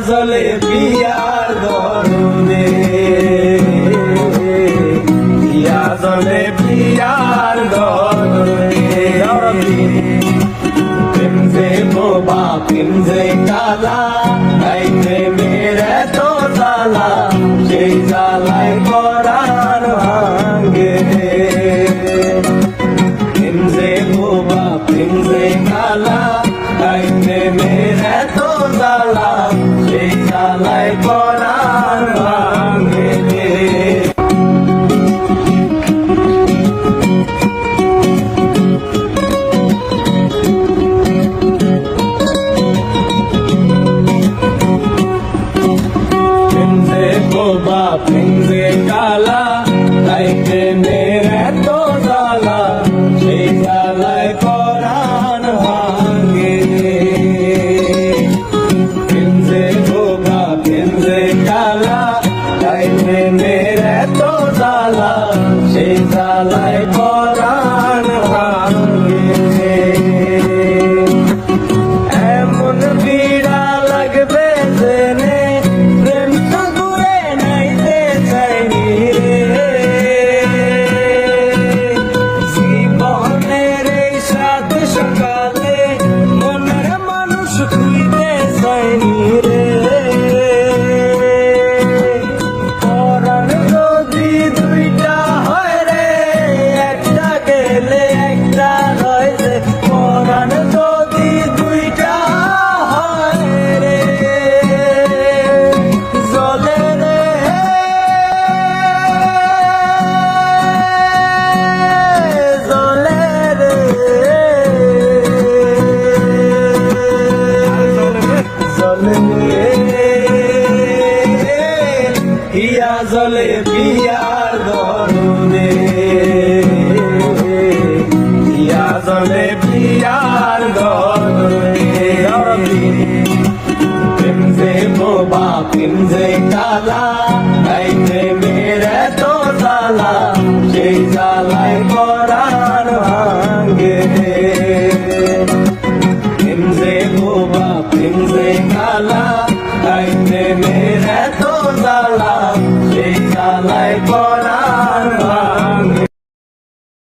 জলে পিয়ার দরুনে হিয়া জলে পিয়ার দরুনে প্রেম যে বোবা প্রেম যে কালা তাই প্রেমের এত জ্বালা সেই জ্বালায় পরাণ ভাঙ্গে প্রেম যে বোবা প্রেম যে কালা তাই প্রেমের এত জ্বালা সেই জ্বালায় পরাণ ভাঙ্গে বোবা প্রেম যে কালা তাই প্রেমের এত জ্বালা সেই জ্বালায় পরাণ ভাঙ্গে প্রেম যে বোবা প্রেম যে কালা তাই প্রেমের এত জ্বালা সেই জ্বালায় পরাণ ভাঙ্গে এমন পীড়া লাগবে জেনে সকালে মনের মানুষ খুঁজতে চাইনি রে পরাণ যদি দুইটা হয় রে একটা গেলে একটা রয় রে পরাণ যদি দুইটা হয় রে জলে রে জলে রে হিয়া জলে পিয়ার দরুনে হিয়া জলে পিয়ার দরুনে প্রেম যে বোবা প্রেম যে কালা তাই প্রেমের এত জ্বালা সেই জ্বালায় পরাণ ভাঙ্গে